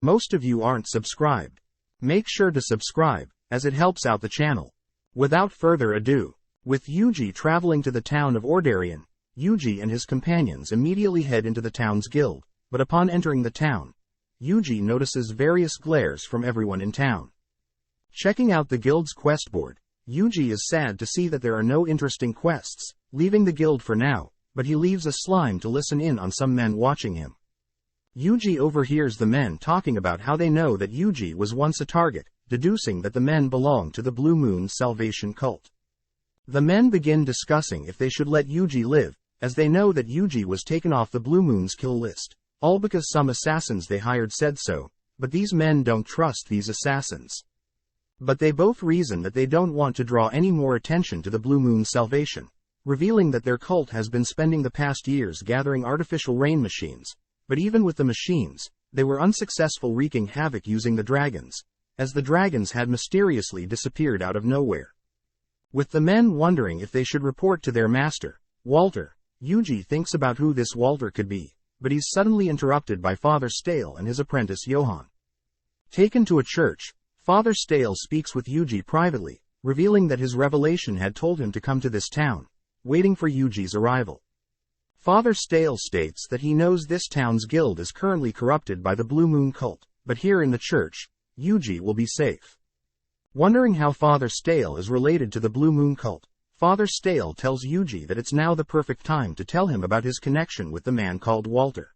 Most of you aren't subscribed. Make sure to subscribe, as it helps out the channel. Without further ado, with Yuji traveling to the town of Ordarian, Yuji and his companions immediately head into the town's guild, but upon entering the town, Yuji notices various glares from everyone in town. Checking out the guild's quest board, Yuji is sad to see that there are no interesting quests, leaving the guild for now, but he leaves a slime to listen in on some men watching him. Yuji overhears the men talking about how they know that Yuji was once a target, deducing that the men belong to the Blue Moon Salvation cult. The men begin discussing if they should let Yuji live, as they know that Yuji was taken off the Blue Moon's kill list, all because some assassins they hired said so, but these men don't trust these assassins. But they both reason that they don't want to draw any more attention to the Blue Moon Salvation, revealing that their cult has been spending the past years gathering artificial rain machines, but even with the machines, they were unsuccessful wreaking havoc using the dragons, as the dragons had mysteriously disappeared out of nowhere. With the men wondering if they should report to their master, Walter, Yuji thinks about who this Walter could be, but he's suddenly interrupted by Father Stale and his apprentice Johann. Taken to a church, Father Stale speaks with Yuji privately, revealing that his revelation had told him to come to this town, waiting for Yuji's arrival. Father Stale states that he knows this town's guild is currently corrupted by the Blue Moon cult, but here in the church, Yuji will be safe. Wondering how Father Stale is related to the Blue Moon cult, Father Stale tells Yuji that it's now the perfect time to tell him about his connection with the man called Walter.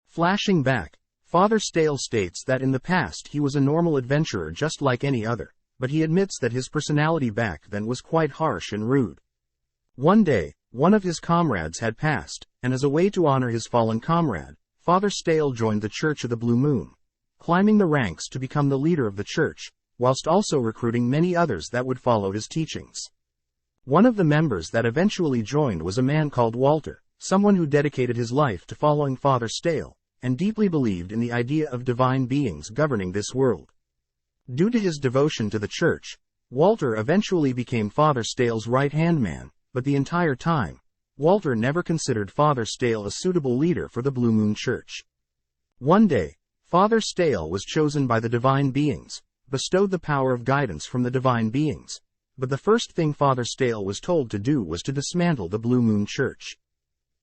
Flashing back, Father Stale states that in the past he was a normal adventurer just like any other, but he admits that his personality back then was quite harsh and rude. One day, one of his comrades had passed, and as a way to honor his fallen comrade, Father Stale joined the Church of the Blue Moon, climbing the ranks to become the leader of the church, whilst also recruiting many others that would follow his teachings. One of the members that eventually joined was a man called Walter, someone who dedicated his life to following Father Stale, and deeply believed in the idea of divine beings governing this world. Due to his devotion to the church, Walter eventually became Father Stale's right-hand man, but the entire time, Walter never considered Father Stale a suitable leader for the Blue Moon Church. One day, Father Stale was chosen by the divine beings, bestowed the power of guidance from the divine beings, but the first thing Father Stale was told to do was to dismantle the Blue Moon Church.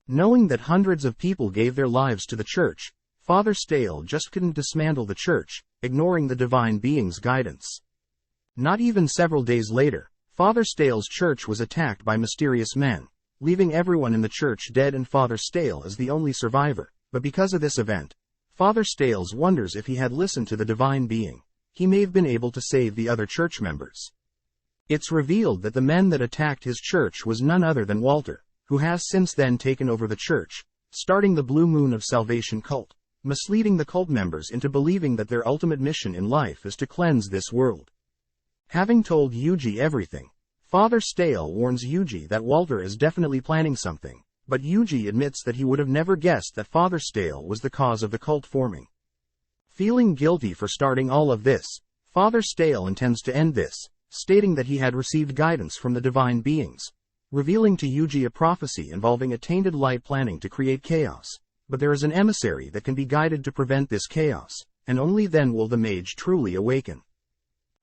Knowing that hundreds of people gave their lives to the church, Father Stale just couldn't dismantle the church, ignoring the divine beings' guidance. Not even several days later, Father Stale's church was attacked by mysterious men, leaving everyone in the church dead and Father Stale as the only survivor, but because of this event, Father Stale wonders if he had listened to the divine being, he may have been able to save the other church members. It's revealed that the men that attacked his church was none other than Walter, who has since then taken over the church, starting the Blue Moon of Salvation cult, misleading the cult members into believing that their ultimate mission in life is to cleanse this world. Having told Yuji everything, Father Stale warns Yuji that Walter is definitely planning something, but Yuji admits that he would have never guessed that Father Stale was the cause of the cult forming. Feeling guilty for starting all of this, Father Stale intends to end this, stating that he had received guidance from the divine beings, revealing to Yuji a prophecy involving a tainted light planning to create chaos, but there is an emissary that can be guided to prevent this chaos, and only then will the mage truly awaken.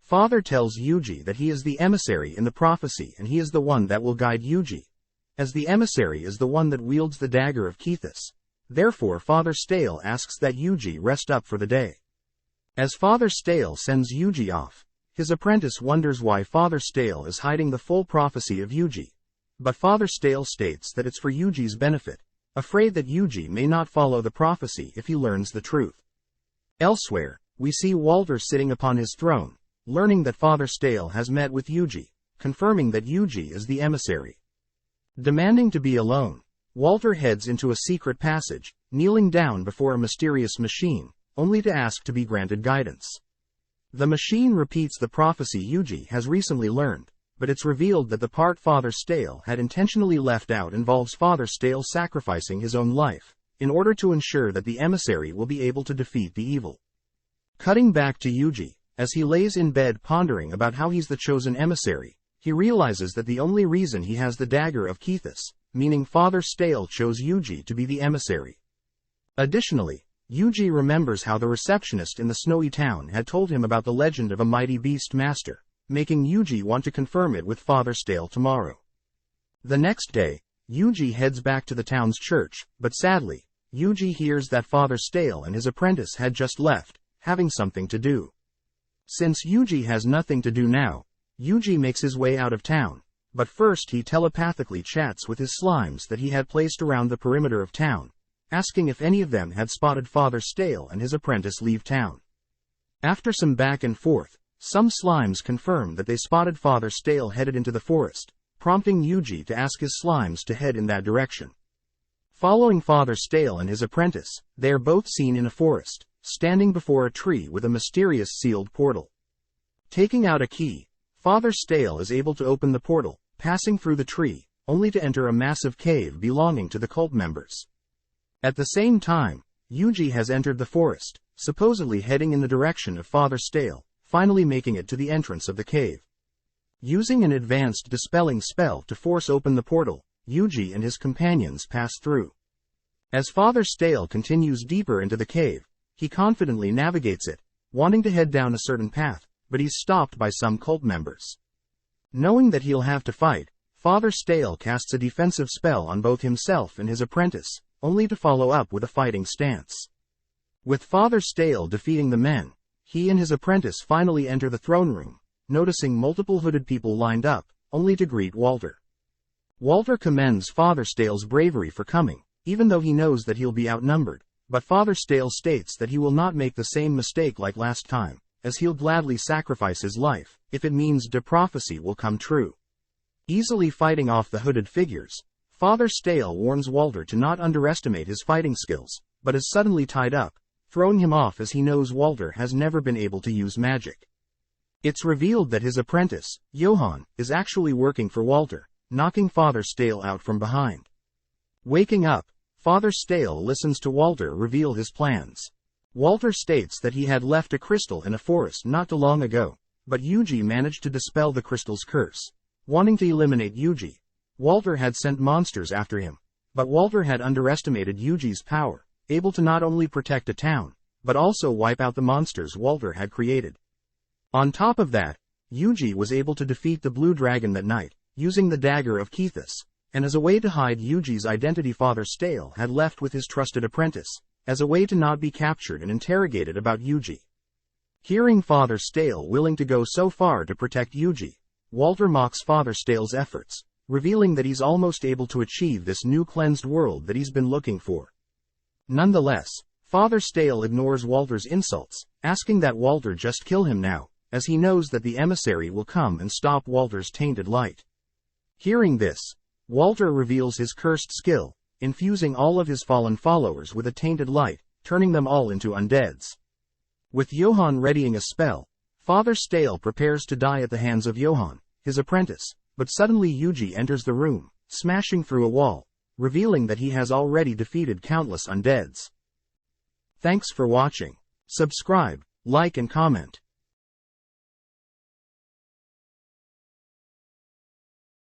Father tells Yuji that he is the emissary in the prophecy and he is the one that will guide Yuji, as the emissary is the one that wields the dagger of Kethis. Therefore Father Stale asks that Yuji rest up for the day. As Father Stale sends Yuji off, his apprentice wonders why Father Stale is hiding the full prophecy of Yuji, but Father Stale states that it's for Yuji's benefit, afraid that Yuji may not follow the prophecy if he learns the truth. Elsewhere, we see Walter sitting upon his throne, learning that Father Stale has met with Yuji, confirming that Yuji is the emissary. Demanding to be alone, Walter heads into a secret passage, kneeling down before a mysterious machine, only to ask to be granted guidance. The machine repeats the prophecy Yuji has recently learned, but it's revealed that the part Father Stale had intentionally left out involves Father Stale sacrificing his own life, in order to ensure that the emissary will be able to defeat the evil. Cutting back to Yuji, as he lays in bed pondering about how he's the chosen emissary, he realizes that the only reason he has the dagger of Kethis, meaning Father Stale chose Yuji to be the emissary. Additionally, Yuji remembers how the receptionist in the snowy town had told him about the legend of a mighty beast master, making Yuji want to confirm it with Father Stale tomorrow. The next day, Yuji heads back to the town's church, but sadly, Yuji hears that Father Stale and his apprentice had just left, having something to do. Since Yuji has nothing to do now, Yuji makes his way out of town, but first he telepathically chats with his slimes that he had placed around the perimeter of town, asking if any of them had spotted Father Stale and his apprentice leave town. After some back and forth, some slimes confirm that they spotted Father Stale headed into the forest, prompting Yuji to ask his slimes to head in that direction. Following Father Stale and his apprentice, they are both seen in a forest, standing before a tree with a mysterious sealed portal. Taking out a key, Father Stale is able to open the portal, passing through the tree, only to enter a massive cave belonging to the cult members. At the same time, Yuji has entered the forest, supposedly heading in the direction of Father Stale, finally making it to the entrance of the cave. Using an advanced dispelling spell to force open the portal, Yuji and his companions pass through. As Father Stale continues deeper into the cave, he confidently navigates it, wanting to head down a certain path, but he's stopped by some cult members. Knowing that he'll have to fight, Father Stale casts a defensive spell on both himself and his apprentice, only to follow up with a fighting stance. With Father Stale defeating the men, he and his apprentice finally enter the throne room, noticing multiple hooded people lined up, only to greet Walter. Walter commends Father Stale's bravery for coming, even though he knows that he'll be outnumbered, but Father Stale states that he will not make the same mistake like last time, as he'll gladly sacrifice his life, if it means the prophecy will come true. Easily fighting off the hooded figures, Father Stale warns Walter to not underestimate his fighting skills, but is suddenly tied up, throwing him off as he knows Walter has never been able to use magic. It's revealed that his apprentice, Johann, is actually working for Walter, knocking Father Stale out from behind. Waking up, Father Stale listens to Walter reveal his plans. Walter states that he had left a crystal in a forest not too long ago, but Yuji managed to dispel the crystal's curse. Wanting to eliminate Yuji, Walter had sent monsters after him, but Walter had underestimated Yuji's power, able to not only protect a town, but also wipe out the monsters Walter had created. On top of that, Yuji was able to defeat the blue dragon that night, using the dagger of Kethis, and as a way to hide Yuji's identity Father Stale had left with his trusted apprentice, as a way to not be captured and interrogated about Yuji. Hearing Father Stale willing to go so far to protect Yuji, Walter mocks Father Stale's efforts, revealing that he's almost able to achieve this new cleansed world that he's been looking for. Nonetheless, Father Stale ignores Walter's insults, asking that Walter just kill him now, as he knows that the emissary will come and stop Walter's tainted light. Hearing this, Walter reveals his cursed skill, infusing all of his fallen followers with a tainted light, turning them all into undeads. With Johann readying a spell, Father Stale prepares to die at the hands of Johann, his apprentice, but suddenly Yuji enters the room, smashing through a wall, revealing that he has already defeated countless undeads. Thanks for watching. Subscribe, like and comment.